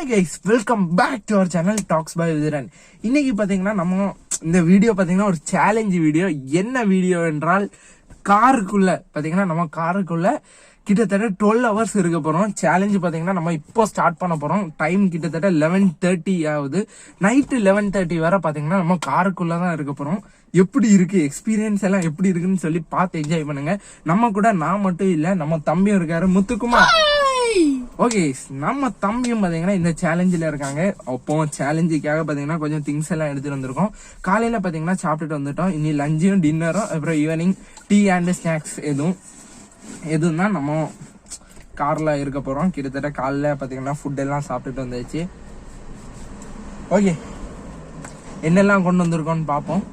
guys, welcome back to our channel Talks by Udhiran. இன்னைக்கு பாத்தீங்கன்னா நம்ம இந்த வீடியோ பாத்தீங்கன்னா ஒரு சேலஞ்ச் வீடியோ. என்ன வீடியோ என்றால் காருக்குள்ள பாத்தீங்கன்னா நம்ம காருக்குள்ள கிட்டத்தட்ட 12 hours இருக்க போறோம். சேலஞ்சு பாத்தீங்கன்னா நம்ம இப்போ ஸ்டார்ட் பண்ண போறோம். டைம் கிட்டத்தட்ட 11:30 ஆகுது. நைட்டு 11:30 வரை பாத்தீங்கன்னா நம்ம காருக்குள்ளதான் இருக்க போறோம். எப்படி இருக்கு எக்ஸ்பீரியன்ஸ் எல்லாம் எப்படி இருக்குன்னு சொல்லி பார்த்து என்ஜாய் பண்ணுங்க. நம்ம கூட நான் மட்டும் இல்ல, நம்ம தம்பியும் இருக்காரு, முத்துக்குமார். ஓகே, நம்ம தம்பியும் பாத்தீங்கன்னா இந்த சேலஞ்சில இருக்காங்க. அப்போ சேலஞ்சுக்காக பாத்தீங்கன்னா கொஞ்சம் திங்ஸ் எல்லாம் எடுத்துட்டு வந்திருக்கோம். காலையில பாத்தீங்கன்னா சாப்பிட்டுட்டு வந்துட்டோம். இனி லஞ்சும் டின்னரும் அப்புறம் ஈவினிங் டீ அண்ட் ஸ்நாக்ஸ் எதுவும் தான் நம்ம கார்ல இருக்க போறோம். கிட்டத்தட்ட காலைல பாத்தீங்கன்னா ஃபுட் எல்லாம் சாப்பிட்டுட்டு வந்தாச்சு. ஓகே, என்னெல்லாம் கொண்டு வந்திருக்கோம்னு பார்ப்போம்.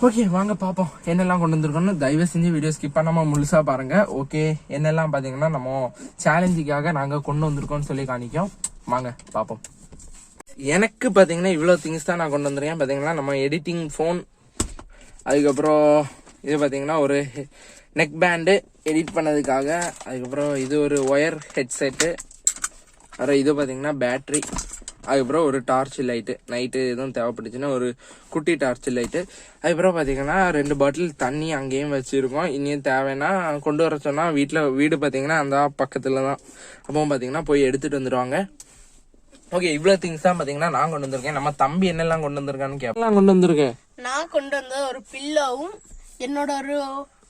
ஓகே, வாங்க பாப்போம் என்னெல்லாம் கொண்டு வந்திருக்கோம்னு. தயவு செஞ்சு வீடியோ ஸ்கிப் பண்ணாம முழுசா பாருங்க. ஓகே, என்னெல்லாம் பாத்தீங்கன்னா நம்ம சேலஞ்சுக்காக நாங்க கொண்டு வந்திருக்கோம்னு சொல்லி காணிக்கோம். வாங்க பாப்போம். எனக்கு பாத்தீங்கன்னா இவ்வளவு திங்ஸ் தான் நான் கொண்டு வந்திருக்கேன். பாத்தீங்கன்னா நம்ம எடிட்டிங் போன், அதுக்கப்புறம் இது பாத்தீங்கன்னா ஒரு நெக் பேண்டு எடிட் பண்ணதுக்காக, அதுக்கப்புறம் இது ஒரு ஒயர் ஹெட்செட்டு, அப்புறம் இது பாத்தீங்கன்னா பேட்டரி, அதுக்கப்புறம் ஒரு டார்ச் லைட்டு, நைட்டு எதுவும் தேவைப்பட்டுச்சுன்னா ஒரு குட்டி டார்ச் லைட்டு, அதுக்கப்புறம் பாத்தீங்கன்னா 2 பாட்டில் தண்ணி அங்கேயும் வச்சிருக்கோம். இனியும் தேவைன்னா கொண்டு வர சொன்னா வீடு பாத்தீங்கன்னா அந்த பக்கத்துல தான். அப்போ பாத்தீங்கன்னா போய் எடுத்துட்டு வந்துடுவாங்க. ஓகே, இவ்வளவு திங்ஸ் தான் பாத்தீங்கன்னா நான் கொண்டு வந்திருக்கேன். நம்ம தம்பி என்னெல்லாம் கொண்டு வந்திருக்கான்னு கேட்கலாம். கொண்டு வந்திருக்கேன் நான் கொண்டு வந்தது ஒரு பில்லோவும் என்னோட ஒரு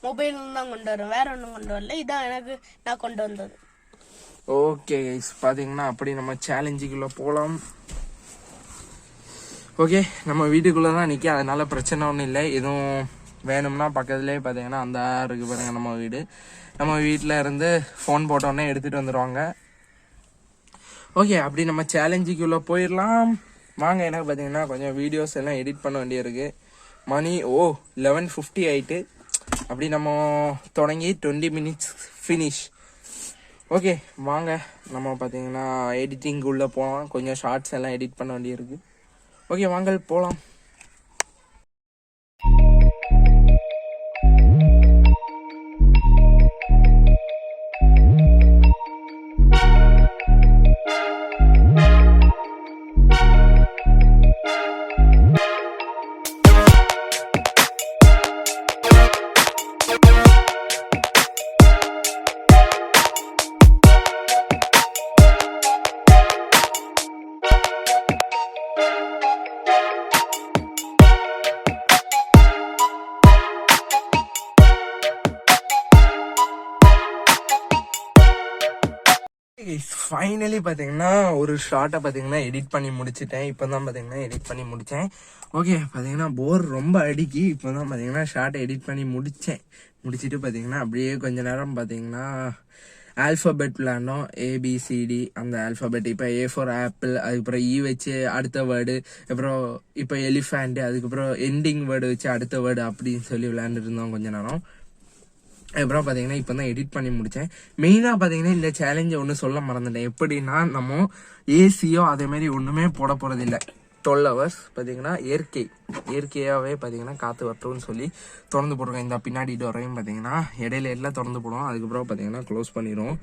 மொபைல் தான் கொண்டு வரேன், வேற ஒன்றும் கொண்டு வரல. இதான் எனக்கு நான் கொண்டு வந்தது. ஓகே கைஸ், பாத்தீங்கன்னா அப்படி நம்ம சேலஞ்சுக்குள்ள போலாம். ஓகே, நம்ம வீட்டுக்குள்ளதான் நிக்க, அதனால பிரச்சனை ஒன்றும் இல்லை. எதுவும் வேணும்னா பக்கத்துலேயே பாத்தீங்கன்னா அந்த இருக்கு பாருங்க நம்ம வீடு. நம்ம வீட்டுல இருந்து போன் போட்டோடனே எடுத்துட்டு வந்துடுவாங்க. ஓகே, அப்படி நம்ம சேலஞ்சுக்குள்ள போயிடலாம் வாங்க. எனக்கு பாத்தீங்கன்னா கொஞ்சம் வீடியோஸ் எல்லாம் எடிட் பண்ண வேண்டியிருக்கு. மணி 11:50 ஆயிட்டு. அப்படி நம்ம தொடங்கி 20 minutes ஃபினிஷ். ஓகே, வாங்க நம்ம பார்த்தீங்கன்னா எடிட்டிங் உள்ள போகலாம். கொஞ்சம் ஷார்ட்ஸ் எல்லாம் எடிட் பண்ண வேண்டியிருக்கு. ஓகே, வாங்க போகலாம். ஃபைனலி பாத்தீங்கன்னா ஒரு ஷார்ட்டை பாத்தீங்கன்னா எடிட் பண்ணி முடிச்சுட்டேன். இப்பதான் பாத்தீங்கன்னா எடிட் பண்ணி முடிச்சேன். ஓகே, பாத்தீங்கன்னா போர் ரொம்ப அடிக்கி. இப்பதான் பாத்தீங்கன்னா ஷார்ட்டை எடிட் பண்ணி முடிச்சுட்டு பாத்தீங்கன்னா அப்படியே கொஞ்ச நேரம் பாத்தீங்கன்னா ஆல்பபெட் விளையாண்டோம். ABCD அந்த ஆல்பபெட். இப்ப A for ஆப்பிள், அதுக்கப்புறம் E வச்சு அடுத்த வேர்டு, அப்புறம் இப்ப எலிஃபேண்ட், அதுக்கப்புறம் எண்டிங் வேர்டு வச்சு அடுத்த வேர்டு அப்படின்னு சொல்லி விளையாண்டுட்டு இருந்தோம் கொஞ்ச நேரம். அப்புறம் பாத்தீங்கன்னா இப்பதான் எடிட் பண்ணி முடிச்சேன். மெயினா பாத்தீங்கன்னா இந்த சேலஞ்சை ஒண்ணு சொல்ல மறந்துட்டேன். எப்படின்னா நம்ம ஏசியோ அதே மாதிரி ஒண்ணுமே போட போறது இல்லை. 12 hours பாத்தீங்கன்னா இயற்கையாவே பாத்தீங்கன்னா காத்து வரட்டும்னு சொல்லி திறந்து போடுறோம். இந்த பின்னாடி டோரையும் பாத்தீங்கன்னா இடையில எல்லாம் திறந்து போடுவோம். அதுக்கப்புறம் பாத்தீங்கன்னா க்ளோஸ் பண்ணிடுவோம்.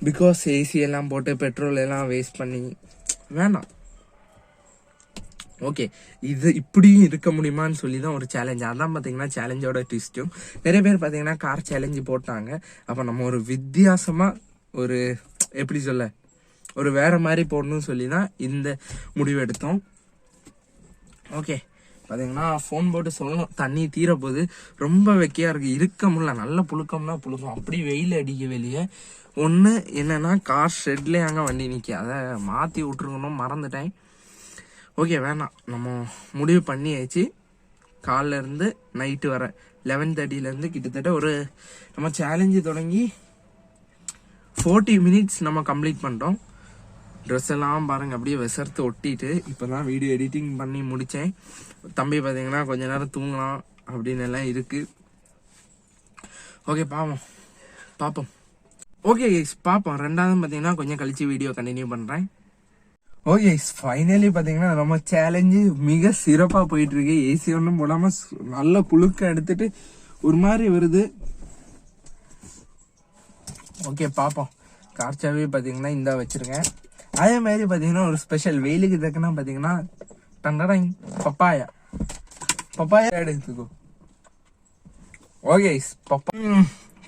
பிகாஸ் ஏசி எல்லாம் போட்டு பெட்ரோல் எல்லாம் வேஸ்ட் பண்ணி வேண்டாம். ஓகே, இது இப்படியும் இருக்க முடியுமான்னு சொல்லி தான் ஒரு சேலஞ்ச். அதான் பார்த்தீங்கன்னா சேலஞ்சோட ட்விஸ்ட்டும். நிறைய பேர் பார்த்தீங்கன்னா கார் சேலஞ்சு போட்டாங்க. அப்போ நம்ம ஒரு வித்தியாசமாக ஒரு எப்படி சொல்ல ஒரு வேற மாதிரி போடணும்னு சொல்லி தான் இந்த முடிவு எடுத்தோம். ஓகே, பார்த்தீங்கன்னா ஃபோன் போட்டு சொல்லணும், தண்ணி தீர போது ரொம்ப வெக்கையாக இருக்குது, இருக்க முடியல. நல்ல புழுக்கம்னா புழுக்கம், அப்படி வெயில் அடிக்க வெளியே. ஒன்று என்னன்னா கார் ஷெட்லேயே அங்கே வண்டி நிற்க, அதை மாற்றி விட்டுருக்கணும், மறந்துட்டேன். ஓகே, வேணாம், நம்ம முடிவு பண்ணியாச்சு. காலைல இருந்து நைட்டு வர 11:30 கிட்டத்தட்ட ஒரு நம்ம சேலஞ்சு தொடங்கி 40 minutes நம்ம கம்ப்ளீட் பண்ணிட்டோம். ட்ரெஸ் எல்லாம் பாருங்க அப்படியே விசர்த்து ஒட்டிட்டு இப்போதான் வீடியோ எடிட்டிங் பண்ணி முடித்தேன். தம்பி பார்த்தீங்கன்னா கொஞ்ச நேரம் தூங்கலாம் அப்படின்னு எல்லாம் இருக்கு. ஓகே, பார்ப்போம். ஓகே பார்ப்போம். ரெண்டாவது பார்த்தீங்கன்னா கொஞ்சம் கழிச்சு வீடியோ கண்டினியூ பண்ணுறேன். ஓகே, ஃபைனலி பாத்தீங்கன்னா நம்ம சேலஞ்சு மிக சிறப்பா போயிட்டு இருக்கு. ஏசி ஒன்றும் போடாம நல்ல புழுக்க எடுத்துட்டு ஒரு மாதிரி வருது. ஓகே, பாப்போம். கார் சாவி பாத்தீங்கன்னா இந்த வச்சிருக்கேன். அதே மாதிரி பாத்தீங்கன்னா ஒரு ஸ்பெஷல் வெயிலுக்கு தக்கனா பாத்தீங்கன்னா டண்டடாங் பப்பாயா எடுத்துக்கோ. ஓகே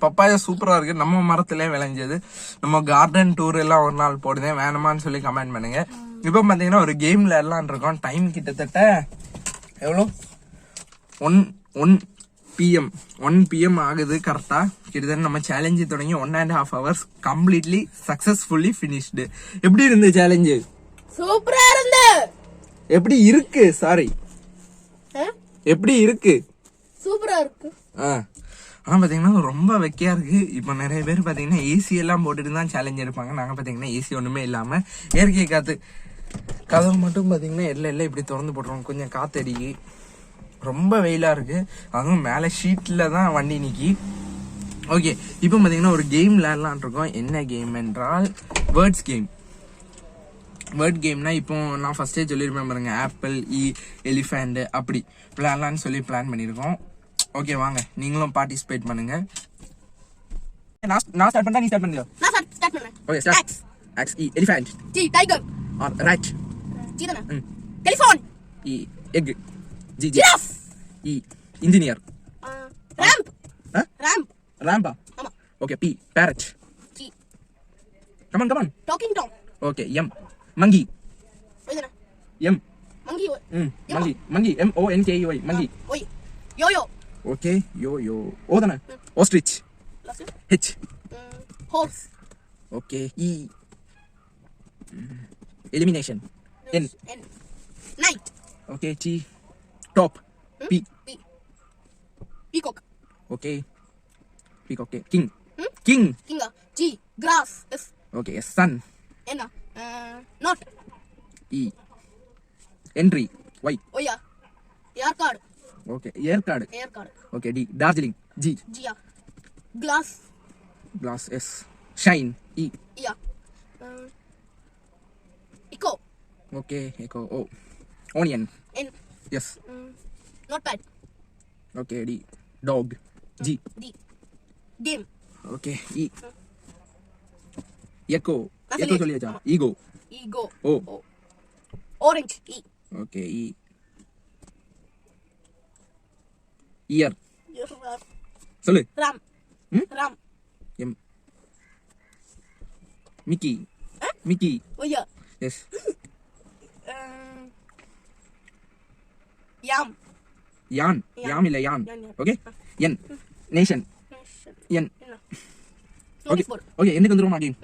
பப்பாயா சூப்பரா இருக்கு. நம்ம மரத்திலே விளைஞ்சது. நம்ம கார்டன் டூர் எல்லாம் ஒரு நாள் போடுதேன், வேணுமான்னு சொல்லி கமெண்ட் பண்ணுங்க. இப்போ பாத்தீங்கன்னா ஒரு கேம்ல எல்லாம் இருக்கோம். டைம் கிட்டத்தட்ட எவ்வளோ 1 PM ஆகுது கரெக்டா. கிட்டத்தட்ட நம்ம சேலஞ்சு தொடங்கி 1.5 hours கம்ப்ளீட்லி சக்சஸ்ஃபுல்லி ஃபினிஷ்டு. எப்படி இருந்து சேலஞ்சு? சூப்பரா இருந்து. எப்படி இருக்கு? சாரி, எப்படி இருக்கு? சூப்பரா இருக்கு. ஆனா பாத்தீங்கன்னா ரொம்ப வெக்கையா இருக்கு. இப்போ நிறைய பேர் பாத்தீங்கன்னா ஏசி எல்லாம் போட்டுட்டு தான் சேலஞ்ச் எடுப்பாங்க. நாங்க பாத்தீங்கன்னா ஏசி ஒண்ணுமே இல்லாம இயற்கை காத்து, கதவு மட்டும் பாத்தீங்கன்னா எல்லாம் இப்படி திறந்து போட்டுருவோம். கொஞ்சம் காத்தடிக்கு. ரொம்ப வெயிலா இருக்கு. அதுவும் மேல ஷீட்ல தான் வண்டி நிக்கி. ஓகே, இப்போ பாத்தீங்கன்னா ஒரு கேம் விளையாடலாம் இருக்கோம். என்ன கேம் என்றால் வேர்ட்ஸ் கேம். வேர்ட் கேம்னா இப்போ நான் ஃபர்ஸ்டே சொல்லியிருப்பேன் பாருங்க, ஆப்பிள், எலிஃபண்ட் அப்படி விளையாடலான்னு சொல்லி பிளான் பண்ணியிருக்கோம். ஓகே வாங்க நீங்களும் பார்ட்டிசிபேட் பண்ணுங்க. நான் ஸ்டார்ட் பண்ணா நீ ஸ்டார்ட் பண்ணுங்க. நான் ஸ்டார்ட் பண்றேன். Okay start. X E elephant. T tiger. Or rat. T தான. Telephone. E egg. G giraffe. E engineer. Ramp. Ramp. Rampa. ஆமா. Okay, P parrot. T. Come on. Talking tom. Okay, M monkey. ஓய் தான. M monkey. monkey MONKEY monkey. ஓய். Yo-yo. Okay, yo. O தான. Ostrich. H. Horse. Okay, E elimination. N. Night. Okay, T top. P. Peacock. Okay, peacock. Okay, king. King. G. Grass. S. Okay, sun. N. Not. E entry. Y. Oh yeah. Air card. Okay, air card. Okay, D Darjeeling. G. Glass. S. Shine. E. Yeah. Echo. Okay, echo. O onion. N. Yes. Notepad. Okay, D dog. G. Game. Okay, E echo. Echo சொல்லியாச்சா? Ego. O. Orange. E. Okay, E ear. சொல்லு. Ram. M Mickey. Oh yeah. Yes. Yam. Yam இல்ல yan. Okay, N nation. N. Okay என்னக்கு வந்துருமா game.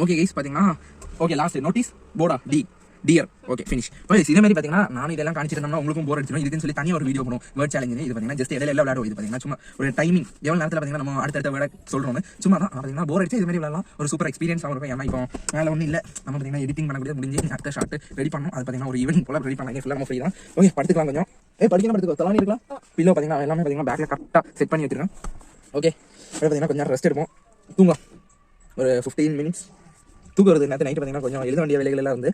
Okay guys பாத்தீங்கன்னா okay last notice போர்டா. D dear. Okay finish. Okay இதே மாதிரி பாத்தீங்கன்னா நானும் இதெல்லாம் காணிச்சிட்டோம்னா உங்களுக்கும் போர் அடிச்சிடும். இதுக்குன்னு சொல்லி தனியா ஒரு வீடியோ பண்ணுவோம் வேர்ட் சேலஞ்ச். இது பாத்தீங்கன்னா ஜஸ்ட் இடையில விளையாடுவோம். இது பாத்தீங்கன்னா சும்மா ஒரு டைமிங் எவ்வளவு நேரத்துல பாத்தீங்கன்னா நம்ம அடுத்த வேர்ட் சொல்றோம். சும்மா தான் பாத்தீங்கன்னா போர் அடிச்சு இது மாதிரி விளையாடலாம். ஒரு சூப்பர் எக்ஸ்பீரியன்ஸ் இருக்கும். ஏன்னா இப்போ மேல ஒன்றும் இல்ல, நம்ம பாத்தீங்கன்னா எடிட்டிங் பண்ணக்கூடிய முடிஞ்சு அடுத்த ஷார்ட் ரெடி பண்ணணும். அது பாத்தீங்கன்னா ஒரு ஈவென்ட் போல ரெடி பண்ணலாம். ஃபுல்லா நம்ம ஃப்ரீ தான். ஓகே படுத்துக்கலாம் கொஞ்சம். படுத்துக்கோ தலானி இருக்கலாம். பில்லோ பாத்தீங்கன்னா எல்லாமே பாத்தீங்கன்னா பேக்ல கரெக்டா செட் பண்ணி வச்சிருக்கேன். ஓகே பாத்தீங்கன்னா கொஞ்சம் ரெஸ்ட் எடுப்போம். தூங்கலாம் ஒரு 15 minutes. தூக்குறது நேற்று நைட்டு பாத்தீங்கன்னா கொஞ்சம் எழுத வேண்டிய வேலைகள் எல்லாம் இருந்து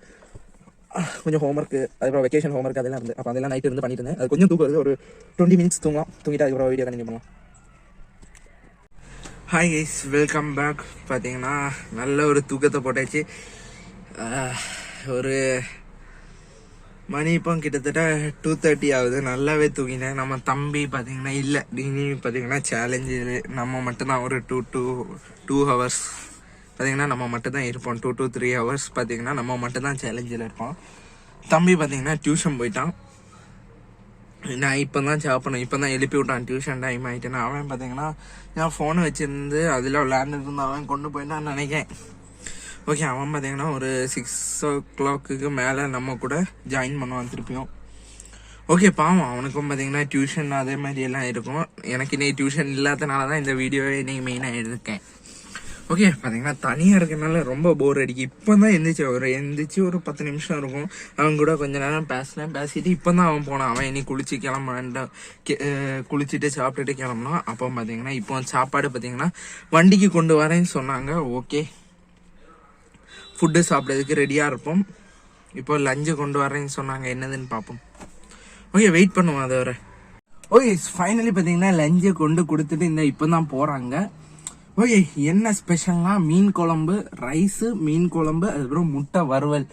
கொஞ்சம் ஹோம்ஒர்க், அதுக்கப்புறம் வெக்கேஷன் ஹோம்ஒர்க் அதெல்லாம் இருந்து அப்போ அதெல்லாம் நைட்டு இருந்து பண்ணிட்டு இருந்தேன். அது கொஞ்சம் தூக்குறது ஒரு 20 minutes தூங்கலாம். தூங்கிட்டு அதுக்கப்புறம் வீடியோ கண்டினியூ பண்ணலாம். Hi guys, welcome back. பார்த்தீங்கன்னா நல்ல ஒரு தூக்கத்தை போட்டாச்சு. ஒரு மணி இப்போ கிட்டத்தட்ட 2:30 ஆகுது. நல்லாவே தூங்கினேன். நம்ம தம்பி பார்த்தீங்கன்னா இல்லை, நீ பார்த்தீங்கன்னா சேலஞ்சு நம்ம மட்டும்தான் ஒரு 2 hours பார்த்தீங்கன்னா நம்ம மட்டும் தான் இருப்போம். 2 to 3 hours பார்த்தீங்கன்னா நம்ம மட்டும் தான் சேலஞ்சில் இருப்போம். தம்பி பார்த்தீங்கன்னா டியூஷன் போயிட்டான். நான் இப்போ தான் சாப்பிடணும். இப்போ தான் எழுப்பி விட்டான். டியூஷன் டைம் ஆகிட்டேன்னா அவன் பார்த்தீங்கன்னா நான் ஃபோனை வச்சுருந்து அதில் விளையாண்டுட்டு இருந்தான். அவன் கொண்டு போயிட்டான்னு நினைக்கிறேன். ஓகே அவன் பார்த்தீங்கன்னா ஒரு 6 o'clock மேலே நம்ம கூட ஜாயின் பண்ணுவான் திருப்பியும். ஓகே பாவம் அவனுக்கும் பார்த்தீங்கன்னா டியூஷன் அதே மாதிரி எல்லாம் இருக்கும். எனக்கு இன்னைக்கு டியூஷன் இல்லாதனால தான் இந்த வீடியோவை இன்னைக்கு மெயினாக எடுக்கேன். ஓகே பார்த்தீங்கன்னா தனியாக இருக்கிறனால ரொம்ப போர் அடிக்கு. இப்போ தான் எந்திரிச்சு ஒரு 10 நிமிஷம் இருக்கும். அவன் கூட கொஞ்ச நேரம் பேசிட்டு இப்போ தான் அவன் போனான். அவன் இனி குளிச்சு கிளம்ப குளிச்சுட்டு சாப்பிட்டுட்டு கிளம்புனான். அப்போ பார்த்தீங்கன்னா இப்போ சாப்பாடு பார்த்தீங்கன்னா வண்டிக்கு கொண்டு வரேன்னு சொன்னாங்க. ஓகே ஃபுட்டு சாப்பிட்றதுக்கு ரெடியாக இருப்போம். இப்போ லஞ்சு கொண்டு வரேன்னு சொன்னாங்க. என்னதுன்னு பார்ப்போம். ஓகே வெயிட் பண்ணுவோம் அதை வர. ஓகே ஃபைனலி பார்த்தீங்கன்னா லஞ்சை கொண்டு கொடுத்துட்டு இந்த இப்போ தான் போகிறாங்க. ஓகே, என்ன ஸ்பெஷல்னா மீன் குழம்பு, ரைஸு, மீன் குழம்பு, அதுக்கப்புறம் முட்டை வறுவல்.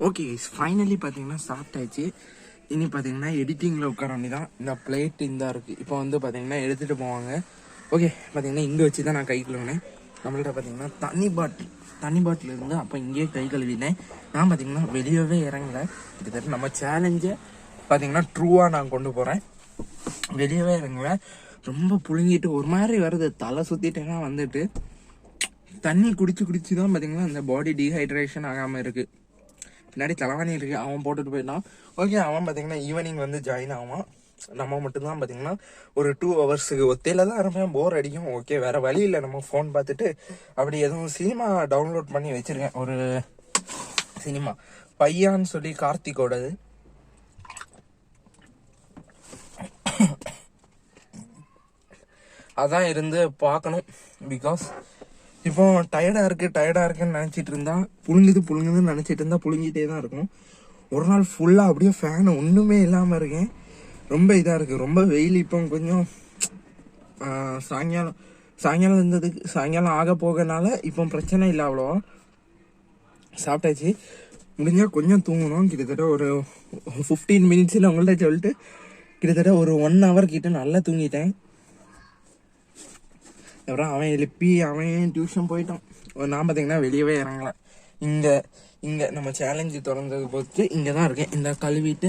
ஓகே, ஃபைனலி பார்த்தீங்கன்னா சாப்பிட்டாச்சு. இனி பார்த்தீங்கன்னா எடிட்டிங்கில் உட்கார வேண்டியதான். இந்த பிளேட் இந்த இருக்குது. இப்போ வந்து பார்த்தீங்கன்னா எடுத்துகிட்டு போவாங்க. ஓகே, பார்த்தீங்கன்னா இங்கே வச்சு தான் நான் கை கழுவினேன். நம்மள்ட்ட பார்த்தீங்கன்னா தண்ணி பாட்டில் இருந்து அப்போ இங்கேயே கை கழுவினேன். நான் பார்த்தீங்கன்னா வெளியவே இறங்கலை. கிட்டத்தட்ட நம்ம சேலஞ்சை பார்த்தீங்கன்னா ட்ரூவாக நான் கொண்டு போகிறேன். வெளியவே இறங்கலை. ரொம்ப புழுங்கிட்டு ஒரு மாதிரி வருது. தலை சுற்றிட்டேன்னா வந்துட்டு தண்ணி குடிச்சு தான் பார்த்தீங்கன்னா இந்த பாடி டீஹைட்ரேஷன் ஆகாமல் இருக்குது. பின்னாடி தலைவாணி இருக்கு, அவன் போட்டுட்டு போயிட்டான். ஓகே, அவன் பார்த்தீங்கன்னா ஈவினிங் வந்து ஜாயின் ஆவான். நம்ம மட்டும்தான் பார்த்தீங்கன்னா ஒரு 2 ஹவர்ஸுக்கு ஒத்தையில தான் இருப்பேன். போர் அடிக்கும். ஓகே, வேற வழி இல்லை. நம்ம ஃபோன் பார்த்துட்டு அப்படி எதுவும் சினிமா டவுன்லோட் பண்ணி வச்சிருக்கேன். ஒரு சினிமா பையான்னு சொல்லி கார்த்திகோடது. அதான் இருந்து பார்க்கணும். பிகாஸ் இப்போ டயர்டாக இருக்குன்னு நினச்சிட்டு இருந்தா புழுங்குதுன்னு நினச்சிட்டு இருந்தா புழுங்கிட்டே தான் இருக்கும். ஒரு நாள் ஃபுல்லாக அப்படியே ஃபேனு ஒன்றுமே இல்லாமல் இருக்கேன். ரொம்ப இதாக இருக்குது. ரொம்ப வெயில். இப்போ கொஞ்சம் சாயங்காலம் இருந்ததுக்கு சாயங்காலம் ஆக போகனால இப்போ பிரச்சனை இல்லை. அவ்வளோவா சாப்பிட்டாச்சு. முடிஞ்சால் கொஞ்சம் தூங்கணும். கிட்டத்தட்ட ஒரு 15 மினிட்ஸில் உங்கள்கிட்ட சொல்லிட்டு கிட்டத்தட்ட ஒரு 1 ஹவர் கிட்ட நல்லா தூங்கிட்டேன். அப்புறம் அவன் எழுப்பி அவன் டியூஷன் போயிட்டான். நான் பார்த்தீங்கன்னா வெளியவே இறங்கலாம். இங்கே நம்ம சேலஞ்சு திறந்தது பொறுத்து இங்கே தான் இருக்கேன். இந்த கழுவிட்டு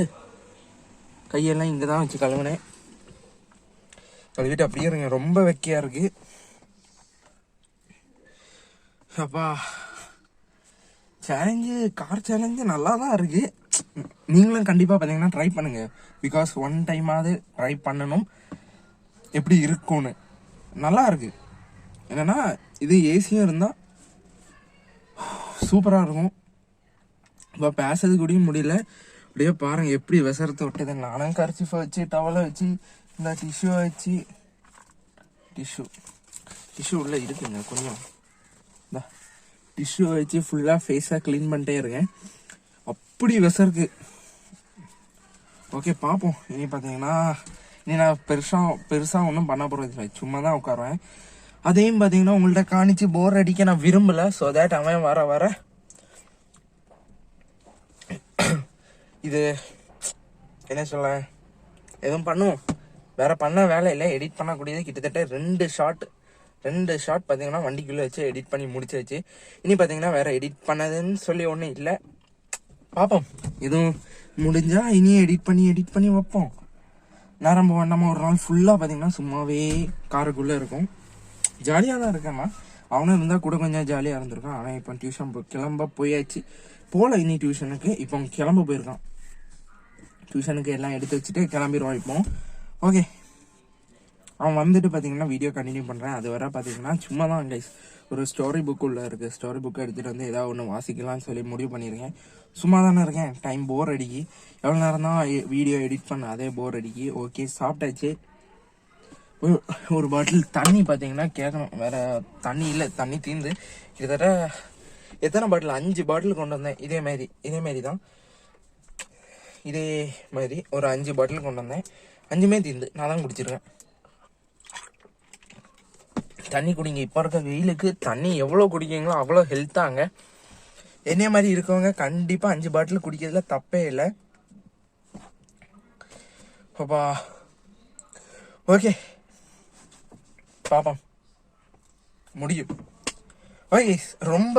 கையெல்லாம் இங்கே தான் வச்சு கழுவினேன். கழுவிட்டு அப்படியே இருங்க. ரொம்ப வெக்கையாக இருக்கு. அப்பா, கார் சேலஞ்சு நல்லா தான் இருக்கு. நீங்களும் கண்டிப்பாக பார்த்தீங்கன்னா ட்ரை பண்ணுங்க. பிகாஸ் 1 டைமாவது ட்ரை பண்ணணும் எப்படி இருக்கும்னு. நல்லா இருக்கு. என்னன்னா இது ஏசியும் இருந்தால் சூப்பராக இருக்கும். இப்போ பேசுறது கூடயும் முடியல. அப்படியே பாருங்கள் எப்படி விசரத்தை விட்டது. நானும் கர்ச்சிஃபை வச்சு டவலை வச்சு இந்த டிஷ்யூவை வச்சு டிஷ்யூ உள்ளே இருக்குங்க கொஞ்சம். இந்த டிஷ்யூவை வச்சு ஃபுல்லாக ஃபேஸாக க்ளீன் பண்ணிட்டே இருக்கேன். அப்படி விசருக்கு. ஓகே, பார்ப்போம். இனி பார்த்தீங்கன்னா இனி நான் பெருசாக ஒன்றும் பண்ண போகிறது இல்லை. சும்மா தான் உட்காருவேன். அதையும் பார்த்தீங்கன்னா உங்கள்கிட்ட காணிச்சு போர் அடிக்க நான் விரும்பலை. ஸோ தேட் அவன் வர இது என்ன சொல்ல எதுவும் பண்ணுவோம். வேற பண்ண வேலை இல்லை. எடிட் பண்ணக்கூடியது கிட்டத்தட்ட 2 ஷாட் பார்த்தீங்கன்னா வண்டிக்குள்ளே வச்சு எடிட் பண்ணி முடிச்சாச்சு. இனி பார்த்தீங்கன்னா வேற எடிட் பண்ணதுன்னு சொல்லி ஒன்றும் இல்லை. பார்ப்போம். எதுவும் முடிஞ்சா இனி எடிட் பண்ணி வைப்போம். நேரம் நம்ம ஒரு நாள் ஃபுல்லாக பார்த்தீங்கன்னா சும்மாவே காருக்குள்ளே இருக்கும். ஜாலியாக தான் இருக்கேம்மா. அவனும் இருந்தால் கூட கொஞ்சம் ஜாலியாக இருந்திருக்கான். அவன் இப்போ டியூஷன் கிளம்ப போயாச்சு. போகல இனி டியூஷனுக்கு. இப்போ கிளம்ப போயிருக்கான். டியூஷனுக்கு எல்லாம் எடுத்து வச்சுட்டு கிளம்பிடுவான் இப்போ. ஓகே, அவன் வந்துட்டு பார்த்தீங்கன்னா வீடியோ கண்டினியூ பண்ணுறேன். அது வர பார்த்தீங்கன்னா சும்மா தான் கைஸ் ஒரு ஸ்டோரி புக் உள்ள இருக்குது. ஸ்டோரி புக்கை எடுத்துகிட்டு வந்து ஏதாவது ஒன்று வாசிக்கலாம்னு சொல்லி முடிவு பண்ணியிருக்கேன். சும்மா தானே இருக்கேன். டைம் போர் அடிக்கி. எவ்வளோ நேரம் தான் வீடியோ எடிட் பண்ண அதே போர் அடிக்கி. ஓகே, சாப்பிட்டாச்சு. ஒரு பாட்டில் தண்ணி பார்த்தீங்கன்னா கேட்கணும். வேற தண்ணி இல்லை. தண்ணி தீர்ந்து கிட்டத்தட்ட எத்தனை பாட்டில் 5 பாட்டில் கொண்டு வந்தேன். இதே மாதிரி தான் இதே மாதிரி ஒரு 5 பாட்டில் கொண்டு வந்தேன். 5மே தீர்ந்து நான் தான் குடிச்சிருக்கேன். தண்ணி குடிங்க. இப்போ இருக்க வெயிலுக்கு தண்ணி எவ்வளோ குடிக்கிறீங்களோ அவ்வளோ ஹெல்த்தாங்க. என்னைய மாதிரி இருக்கவங்க கண்டிப்பாக 5 பாட்டில் குடிக்கிறதுல தப்பே இல்லை. அப்பா ஓகே, பாப்போம் முடியும். ஓகே, ரொம்ப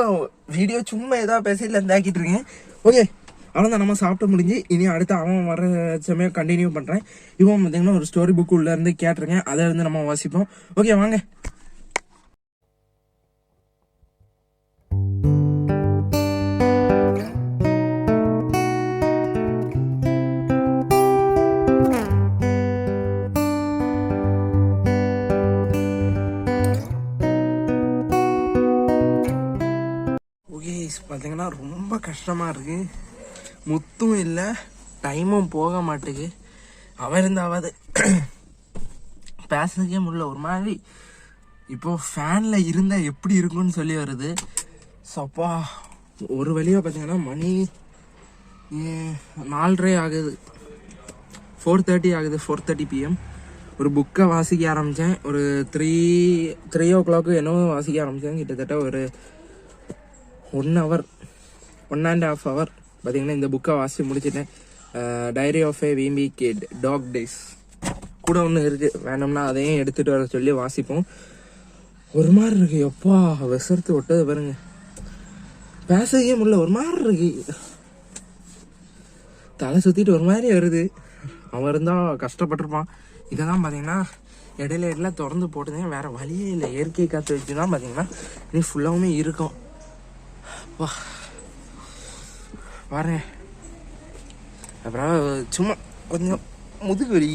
வீடியோ சும்மா ஏதாவது பேசல இருந்தாக்கிட்டு இருக்கேன். ஓகே, அவ்வளோதான். நம்ம சாப்பிட்டு முடிஞ்சு இனி அடுத்து அவன் வர சமயம் கண்டினியூ பண்ணுறேன். இவன் பார்த்தீங்கன்னா ஒரு ஸ்டோரி புக் உள்ள இருந்து கேட்டிருக்கேன். அதை இருந்து நம்ம வாசிப்போம். ஓகே, வாங்க. பார்த்தீங்கன்னா ரொம்ப கஷ்டமாக இருக்குது. முத்தும் இல்லை, டைமும் போக மாட்டேங்குது. அவன் இருந்தாவது பேசுறதுக்கே முடியல. ஒரு மாதிரி இப்போது ஃபேனில் இருந்தால் எப்படி இருக்குன்னு சொல்லி வருது. சப்பா ஒரு வழியாக பார்த்தீங்கன்னா மணி 4:30 ஆகுது, 4:30 ஆகுது, 4:30 PM. ஒரு புக்கை வாசிக்க ஆரம்பித்தேன். ஒரு 3 o'clock என்னவோ வாசிக்க ஆரம்பித்தேன். கிட்டத்தட்ட ஒரு 1 hour 1.5 hour பார்த்தீங்கன்னா இந்த புக்கை வாசித்து முடிச்சிட்டேன். Diary of a wimpy kid dog days கூட ஒன்று இருக்குது, வேணும்னா அதையும் எடுத்துகிட்டு வர சொல்லி வாசிப்போம். ஒரு மாதிரி இருக்கு, எப்பா விசர்த்து விட்டது பாருங்க, பேசவே முடியல. ஒரு மாதிரி இருக்கு, தலை சுற்றிட்டு ஒரு மாதிரி வருது. அவன் இருந்தால் கஷ்டப்பட்டிருப்பான். இதை தான் பார்த்தீங்கன்னா இடையில திறந்து போட்டுதான், வேறு வழியே இல்லை. இயற்கை காற்று வச்சு தான் பார்த்தீங்கன்னா நீ ஃபுல்லாகவுமே இருக்கும். வா பாரு. அப்புறம் சும்மா கொஞ்சம் முதுகு வலி,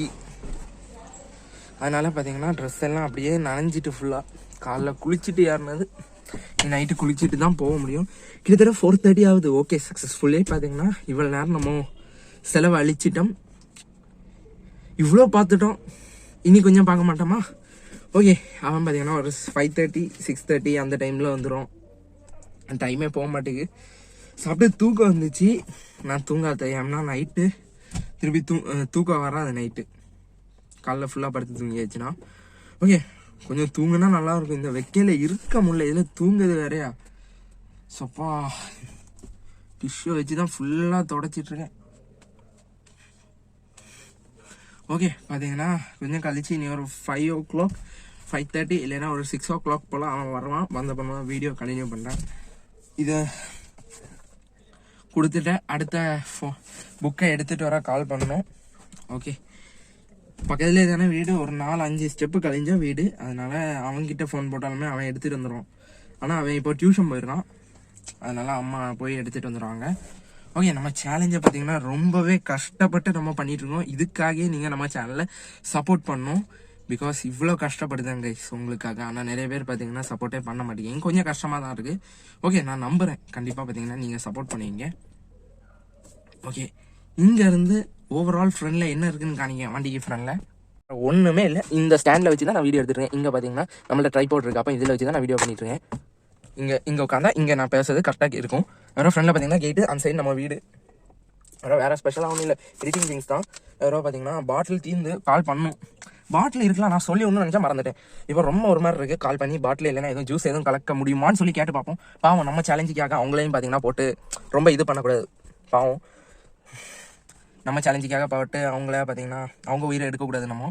அதனால் பார்த்தீங்கன்னா ட்ரெஸ் எல்லாம் அப்படியே நனைஞ்சிட்டு ஃபுல்லாக. காலைல குளிச்சுட்டு ஏறினது, நைட்டு குளிச்சுட்டு தான் போக முடியும். கிட்டத்தட்ட 4:30 ஆகுது. ஓகே, சக்ஸஸ்ஃபுல்லே பார்த்தீங்கன்னா இவ்வளோ நேரம் நம்ம செலவு அழிச்சிட்டோம். இவ்வளோ பார்த்துட்டோம், இனி கொஞ்சம் பார்க்க மாட்டோமா? ஓகே, அவன் பார்த்தீங்கன்னா ஒரு 5:30 6:30 அந்த டைமில் வந்துடும். டைமே போக மாட்டேங்குது. சாப்பிட்டு தூக்கம் வந்துச்சு. நான் தூங்காத ஏன்னா நைட்டு திருப்பி தூக்கம் வராது. நைட்டு காலைல ஃபுல்லாக படுத்து தூங்கியாச்சுன்னா ஓகே, கொஞ்சம் தூங்குனா நல்லாயிருக்கும். இந்த வெக்கையில் இருக்க முடியல, இதில் தூங்குது வேறையா. சப்பா டிஷ்யூ வச்சு தான் ஃபுல்லாக தொடச்சிட்ருக்கேன். ஓகே, பார்த்தீங்கன்னா கொஞ்சம் கழிச்சு இனி ஒரு 5 o'clock 5:30 இல்லைன்னா ஒரு 6 o'clock போல் அவன் வருவான். வந்த பண்ண வீடியோ கண்டினியூ பண்ணுறேன். இதை கொடுத்துட்டு அடுத்த புக்கை எடுத்துகிட்டு வர கால் பண்ணணும். ஓகே, பக்கத்துலேயே தானே வீடு, ஒரு 4-5 ஸ்டெப்பு கழிஞ்சா வீடு. அதனால் அவன்கிட்ட ஃபோன் போட்டாலுமே அவன் எடுத்துகிட்டு வந்துடுவான். ஆனால் அவன் இப்போ டியூஷன் போயிடுறான், அதனால் அம்மா போய் எடுத்துகிட்டு வந்துடுவாங்க. ஓகே, நம்ம சேலஞ்சை பார்த்தீங்கன்னா ரொம்பவே கஷ்டப்பட்டு நம்ம பண்ணிகிட்ருக்கோம். இதுக்காகவே நீங்கள் நம்ம சேனலில் சப்போர்ட் பண்ணணும். பிகாஸ் இவ்வளோ கஷ்டப்படுதாங்க கைஸ் உங்களுக்காக. ஆனால் நிறைய பேர் பார்த்தீங்கன்னா சப்போர்ட்டே பண்ண மாட்டேங்க. கொஞ்சம் கஷ்டமாக தான் இருக்குது. ஓகே, நான் நம்புகிறேன் கண்டிப்பாக பார்த்தீங்கன்னா நீங்கள் சப்போர்ட் பண்ணுவீங்க. ஓகே, இங்கேருந்து ஓவரால் ஃப்ரெண்டில் என்ன இருக்குன்னு காணிங்க. வண்டிக்கு ஃப்ரெண்டில் ஒன்றுமே இல்லை. இந்த ஸ்டாண்டில் வச்சு தான் நான் வீடியோ எடுத்துருக்கேன். இங்கே பார்த்தீங்கன்னா நம்மள்ட்ட ட்ரைபாட் இருக்குது. அப்போ இதில் வச்சு தான் நான் வீடியோ பண்ணிட்டுருக்கேன். இங்கே உட்காந்தா இங்கே நான் பேசுறது கரெக்டாக இருக்கும். வேறு ஃப்ரெண்டில் பார்த்தீங்கன்னா கேட்டு அந்த சைடு நம்ம வீடு. வேறு ஸ்பெஷலாக ஒன்றும் இல்லை, எடிட்டிங் திங்ஸ் தான். வேறு பார்த்தீங்கன்னா பாட்டில் தீர்ந்து கால் பண்ணும். பாட்டில் இருக்கலாம், நான் சொல்லி ஒன்றும் நினச்சா மறந்துட்டேன். இப்போ ரொம்ப ஒரு மாதிரி இருக்குது. கால் பண்ணி பாட்டில் இல்லைன்னா எதுவும் ஜூஸ் எதுவும் கலக்க முடியுமான்னு சொல்லி கேட்டு பார்ப்போம். பாவம், நம்ம சேலஞ்சுக்காக அவங்களையும் பார்த்தீங்கன்னா போட்டு ரொம்ப இது பண்ணக்கூடாது. பாவம், நம்ம சேலஞ்சுக்காக போட்டு அவங்கள பார்த்தீங்கன்னா அவங்க உயிரை எடுக்கக்கூடாது நம்ம.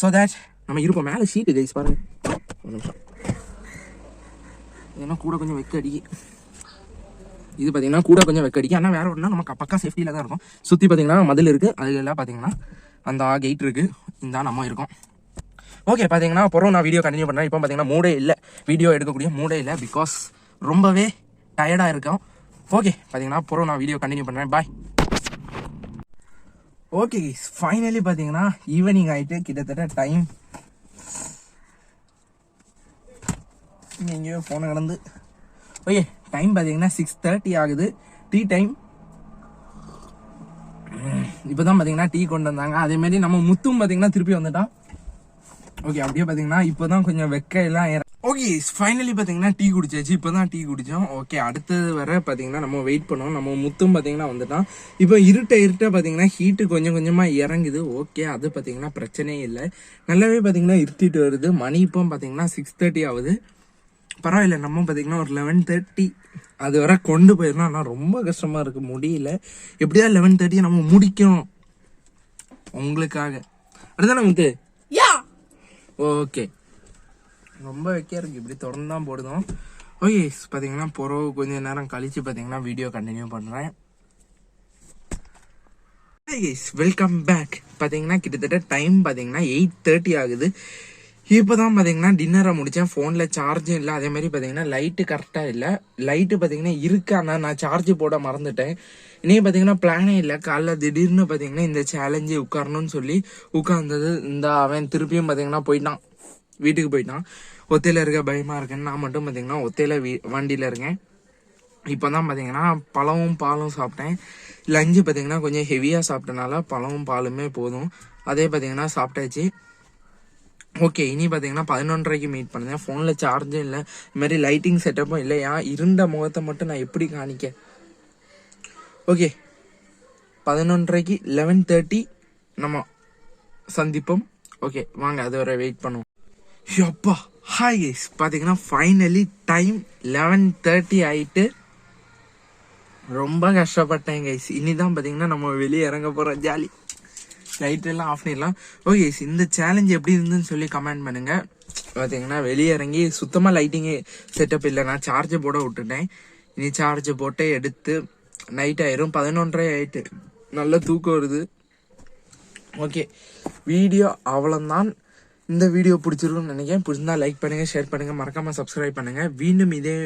ஸோ தேட் நம்ம இருப்போம். மேலே ஷீட்டு கைஸ் பாருங்க, ஒரு நிமிஷம். ஏன்னா கூட கொஞ்சம் வெக்க அடிக்கி, இது பார்த்தீங்கன்னா கூட கொஞ்சம் வெக்க அடிக்கி. ஆனால் வேற ஒன்றா நம்ம பக்கா சேஃப்டியில் தான் இருக்கும். சுற்றி பார்த்தீங்கன்னா மதில் இருக்குது, அதுலாம் பார்த்தீங்கன்னா அந்த கேட் இருக்குது. இந்த நம்ம இருக்கோம். ஓகே, பார்த்தீங்கன்னா அப்புறம் நான் வீடியோ கண்டினியூ பண்ணுறேன். இப்போ பார்த்தீங்கன்னா மூடே இல்லை, வீடியோ எடுக்கக்கூடிய மூடே இல்லை. பிகாஸ் ரொம்பவே டயர்டாக இருக்கோம். ஓகே, பார்த்தீங்கன்னா அப்புறம் நான் வீடியோ கண்டினியூ பண்ணுறேன். பாய். ஓகே கைஸ், ஃபைனலி பார்த்தீங்கன்னா ஈவினிங் ஆகிட்டு கிட்டத்தட்ட டைம் எங்கேயோ ஃபோனை கடந்து. ஓகே, டைம் பார்த்தீங்கன்னா 6:30 ஆகுது. Tea time. இப்போ தான் பார்த்தீங்கன்னா டீ கொண்டு வந்தாங்க. அதேமாரி நம்ம முத்தும் பார்த்தீங்கன்னா திருப்பி வந்துட்டான். ஓகே, அப்படியே பார்த்தீங்கன்னா இப்போ தான் கொஞ்சம் வெக்கையெல்லாம் ஓகே, ஃபைனலி பார்த்தீங்கன்னா டீ குடிச்சாச்சு. இப்போ தான் டீ குடித்தோம். ஓகே, அடுத்தது வர பார்த்தீங்கன்னா நம்ம வெயிட் பண்ணோம். நம்ம முத்தும் பார்த்தீங்கன்னா வந்துட்டான். இப்போ இருட்ட பார்த்தீங்கன்னா ஹீட்டு கொஞ்சம் கொஞ்சமாக இறங்குது. ஓகே, அது பார்த்தீங்கன்னா பிரச்சனையே இல்லை. நல்லாவே பார்த்தீங்கன்னா இருட்டிட்டு வருது. மணி இப்போ பார்த்தீங்கன்னா 6:30 ஆகுது. பரவாயில்ல, நம்ம பார்த்தீங்கன்னா ஒரு 11:30 அது வரை கொண்டு போயிடணும். ஆனால் ரொம்ப கஷ்டமாக இருக்குது, முடியல. எப்படிதான் 11:30 நம்ம முடிக்கணும் உங்களுக்காக. அதுதானே முத்து? ஓகே, ரொம்ப வைக்க இருக்கு. இப்படி தொடர்ந்து தான் போடுதோம். ஓகே, பார்த்தீங்கன்னா பிறகு கொஞ்சம் நேரம் கழிச்சு பார்த்தீங்கன்னா வீடியோ கண்டினியூ பண்ணுறேன். Welcome back. பார்த்தீங்கன்னா கிட்டத்தட்ட டைம் பார்த்தீங்கன்னா 8:30 ஆகுது. இப்போ தான் பார்த்தீங்கன்னா டின்னரை முடித்தேன். ஃபோனில் சார்ஜும் இல்லை, அதே மாதிரி பார்த்தீங்கன்னா லைட்டு கரெக்டாக இல்லை. லைட்டு பார்த்தீங்கன்னா இருக்கு, ஆனால் நான் சார்ஜ் போட மறந்துட்டேன். இனியும் பார்த்தீங்கன்னா பிளானே இல்லை. காலைல திடீர்னு பார்த்தீங்கன்னா இந்த சேலஞ்சு உட்காரணும்னு சொல்லி உட்கார்ந்தது. இந்த அவன் திருப்பியும் பார்த்தீங்கன்னா போயிட்டான், வீட்டுக்கு போயிட்டான். ஒத்தையில் இருக்க பயமாக இருக்குன்னு நான் மட்டும் பார்த்தீங்கன்னா ஒத்தையில் வண்டியில் இருக்கேன். இப்போ தான் பார்த்தீங்கன்னா பழமும் பாலும் சாப்பிட்டேன். லஞ்சு பார்த்தீங்கன்னா கொஞ்சம் ஹெவியாக சாப்பிட்டனால பழமும் பாலுமே போதும். அதே பார்த்தீங்கன்னா சாப்பிட்டாச்சு. ஓகே, இனி பார்த்தீங்கன்னா 11:30க்கு மீட் பண்ணுறேன். ஃபோனில் சார்ஜும் இல்லை, இது மாதிரி லைட்டிங் செட்டப்பும் இல்லையா, இருந்த முகத்தை மட்டும் நான் எப்படி காணிக்க. ஓகே, 11:30க்கு 11:30 நம்ம சந்திப்போம். ஓகே வாங்க, அது வரை வெயிட் பண்ணுவோம். அப்பா ஹாய் கைஸ், பார்த்தீங்கன்னா ஃபைனலி டைம் 11:30 ஆயிட்டு. ரொம்ப கஷ்டப்பட்டேன் கைஸ். இனிதான் பார்த்தீங்கன்னா நம்ம வெளியே இறங்க போகிறோம். ஜாலி. லைட் எல்லாம் ஆஃப் பண்ணிடலாம். ஓகே, இந்த சேலஞ்ச் எப்படி இருந்துன்னு சொல்லி கமெண்ட் பண்ணுங்க. பார்த்தீங்கன்னா வெளியே இறங்கி சுத்தமாக லைட்டிங்கு செட்டப் இல்லை, நான் சார்ஜ் போட விட்டுட்டேன். இனி சார்ஜ் போட்டு எடுத்து நைட் ஆயிரும். 11:30 ஆயிட்டு, நல்ல தூக்கம் வருது. ஓகே, வீடியோ அவ்வளோதான். இந்த வீடியோ பிடிச்சிருக்குன்னு நினைக்கிறேன். பிடிச்சிருந்தா லைக் பண்ணுங்க, ஷேர் பண்ணுங்க, மறக்காம சப்ஸ்கிரைப் பண்ணுங்க. மீண்டும் இதே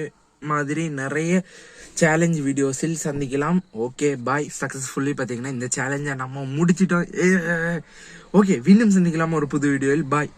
மாதிரி நிறைய சேலஞ்ச் வீடியோஸில் சந்திக்கலாம். Okay bye. சக்சஸ்ஃபுல்லி பார்த்தீங்கன்னா இந்த சேலஞ்சை நம்ம முடிச்சிட்டோம். ஓகே, மீண்டும் சந்திக்கலாம் ஒரு புது வீடியோவில். பாய்.